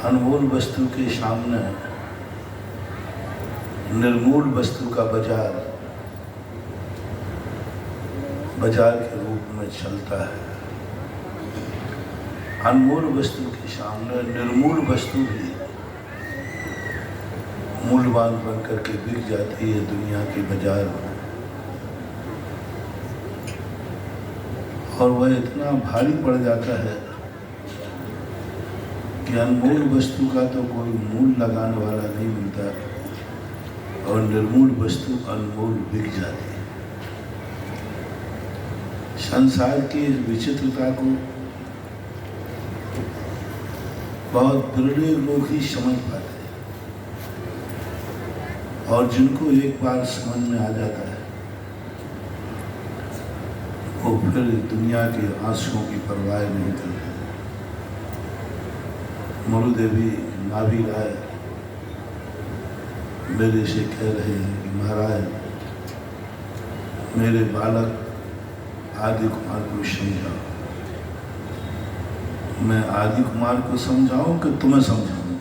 अनमोल वस्तु के सामने निर्मूल वस्तु का बाजार के रूप में चलता है। अनमोल वस्तु के सामने निर्मूल वस्तु भी मूल्यवान बन करके बिक जाती है दुनिया के बाजार में, और वह इतना भारी पड़ जाता है कि अनमोल वस्तु का तो कोई मूल लगाने वाला नहीं मिलता और निर्मूल वस्तु अनमोल बिक जाती है। संसार की इस विचित्रता को बहुत बिरले लोग ही समझ पाते हैं, और जिनको एक बार समझ में आ जाता है वो फिर दुनिया के आंसुओं की परवाह नहीं करते। मरुदेवी नाभी राय मेरे से कह रहे हैं कि महाराज मेरे बालक आदि कुमार को समझाओ। मैं आदि कुमार को समझाऊं कि तुम्हें समझाऊं?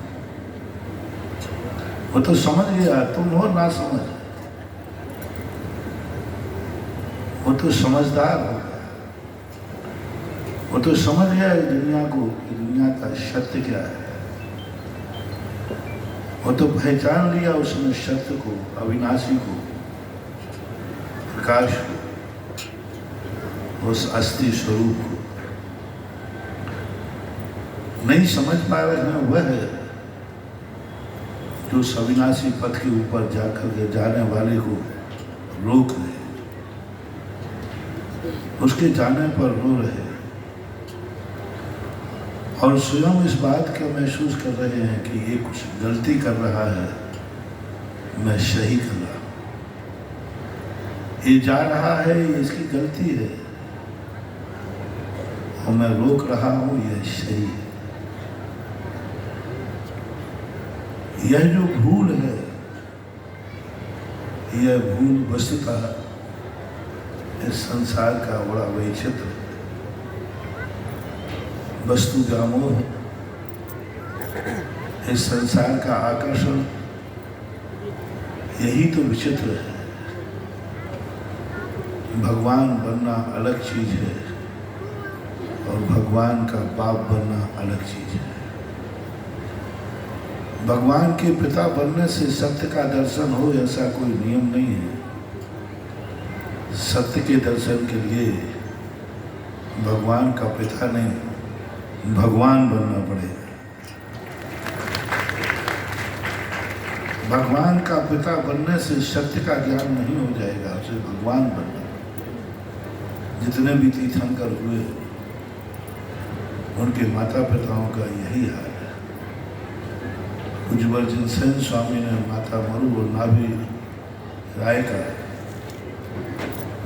वो तो समझ गया, तुम हो ना समझ। वो तो समझदार हो गया, वो तो समझ गया दुनिया को, दुनिया का सत्य क्या है। वो तो पहचान लिया उसने सत्य को, अविनाशी को, प्रकाश को, उस अस्थि स्वरूप को। नहीं समझ पा रहे हैं वह है जो उस अविनाशी पथ के ऊपर जाकर के जाने वाले को रोक रहे, उसके जाने पर रो रहे, और स्वयं इस बात का महसूस कर रहे हैं कि ये कुछ गलती कर रहा है, मैं सही कर रहा हूं। ये जा रहा है, ये इसकी गलती है, और मैं रोक रहा हूं, यह सही है। यह जो भूल है, यह भूल वस्तुतः इस संसार का बड़ा वैचित्र वस्तु व्यामोह, इस संसार का आकर्षण, यही तो विचित्र है। भगवान बनना अलग चीज है और भगवान का बाप बनना अलग चीज है। भगवान के पिता बनने से सत्य का दर्शन हो ऐसा कोई नियम नहीं है। सत्य के दर्शन के लिए भगवान का पिता नहीं, भगवान बनना पड़ेगा। भगवान का पिता बनने से सत्य का ज्ञान नहीं हो जाएगा, उसे भगवान बनना। जितने भी तीर्थंकर हुए उनके माता पिताओं का यही हाल है। उज्ज्वल सेन स्वामी ने माता मरु और नाभी राय का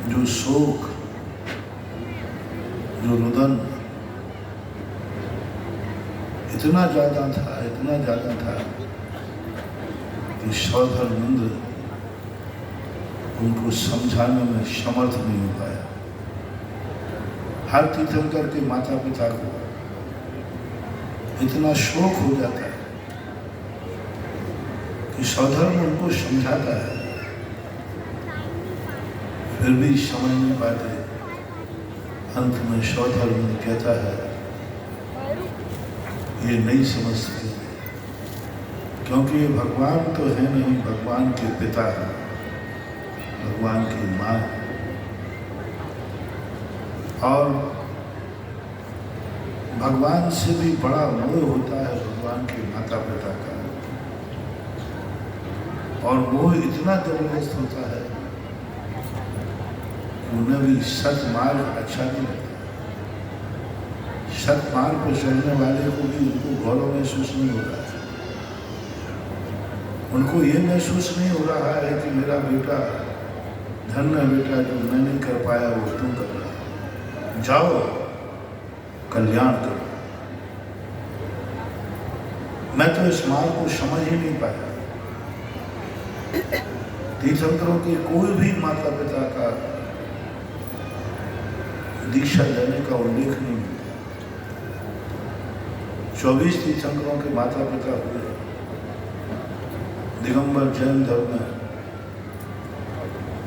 जो शोक, जो रुदन इतना ज्यादा था कि सौधर्मेंद्र उनको समझाने में समर्थ नहीं हो पाया। हर तीर्थंकर के माता पिता को इतना शोक हो जाता है कि सौधर्म उनको समझाता है, फिर भी समझ नहीं पाते। अंत में सौधर्म कहता है ये नहीं समझ सके, क्योंकि ये भगवान तो है नहीं, भगवान के पिता है, भगवान की माँ है। और भगवान से भी बड़ा मोह होता है भगवान के माता पिता का, और मोह इतना जबरदस्त होता है कि उन्हें भी सत्मार्ग अच्छा नहीं लगता। सत्मार्ग पर चलने वाले को भी उनको गौरव महसूस नहीं हो रहा है। उनको ये महसूस नहीं हो रहा है कि मेरा बेटा धन्य बेटा, जो मैं नहीं कर पाया वो तुम कर रहा है, जाओ कल्याण करो। मैं तो इस मार्ग को समझ ही नहीं पाया। तीर्थंकरों के कोई भी माता पिता का दीक्षा लेने का उल्लेख नहीं मिलता। 24 तीर्थंकरों के माता पिता हुए। दिगंबर जैन धर्म में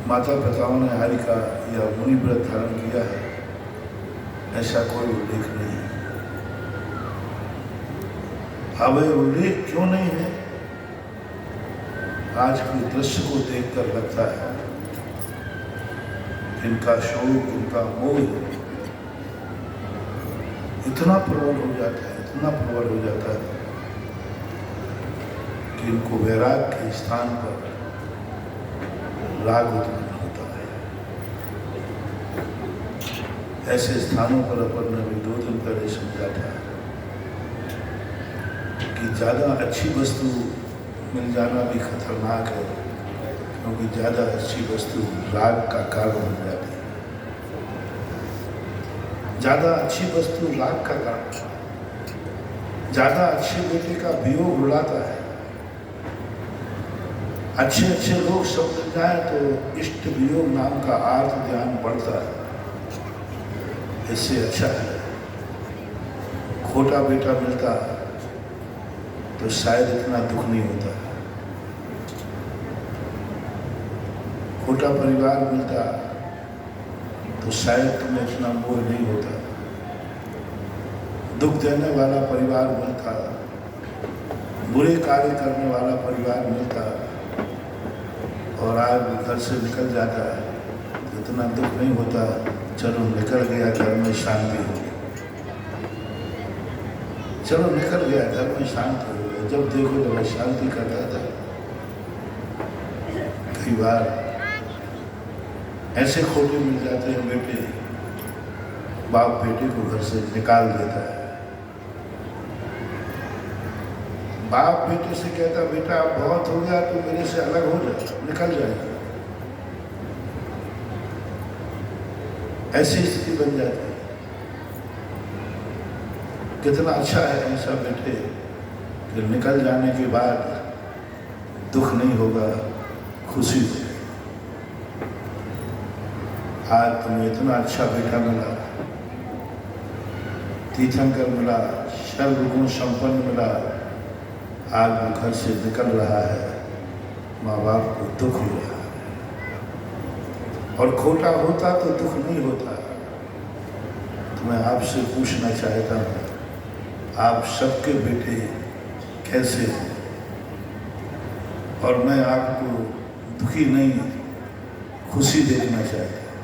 माता पिताओं ने हारिका या मुनि व्रत धारण किया है, ऐसा कोई उल्लेख नहीं है। अब उल्लेख क्यों नहीं है? आज के दृश्य को देखकर लगता है इनका शोक, इनका मोह इतना प्रबल हो जाता है, इतना प्रबल हो जाता है कि इनको वैराग के स्थान पर राग उत्पन्न होता है। ऐसे स्थानों पर अपन ने भी 2 दिन पहले समझा था कि ज़्यादा अच्छी वस्तु मिल जाना भी खतरनाक है, क्योंकि ज़्यादा अच्छी वस्तु राग का कारण बन जाती है। ज़्यादा अच्छी वस्तु राग का कारण, ज़्यादा अच्छे बेटे का वियोग रुलाता है। अच्छे अच्छे लोग सब मिल जाए तो इष्ट वियोग नाम का आर्थ ध्यान बढ़ता है। इससे अच्छा है खोटा बेटा मिलता तो शायद इतना दुख नहीं होता। खोटा परिवार मिलता तो शायद तुम्हें इतना मोह नहीं होता। दुख देने वाला परिवार मिलता, बुरे कार्य करने वाला परिवार मिलता और आज घर से निकल जाता है तो इतना दुख नहीं होता। चलो निकल गया, घर में शांति हो गई। चलो निकल गया, घर में शांति हो गई। जब देखो जब शांति करता था। कई बार ऐसे खोटे मिल जाते हैं बेटे, बाप बेटे को घर से निकाल देता है। बाप बेटे से कहता बेटा अब बहुत हो गया, तो मेरे से अलग हो जा, निकल जाएगा। ऐसी स्थिति बन जाती है। कितना अच्छा है ऐसा बेटे कि निकल जाने के बाद दुख नहीं होगा, खुशी होगी। आज तुम्हें इतना अच्छा बेटा मिला, तीर्थंकर मिला, सर्वगुण संपन्न मिला, आज वो घर से निकल रहा है, माँ बाप को दुख हो रहा है। और खोटा होता तो दुख नहीं होता। तो मैं आपसे पूछना चाहता हूँ, आप सबके बेटे कैसे हैं? और मैं आपको दुखी नहीं, खुशी देखना चाहता हूँ।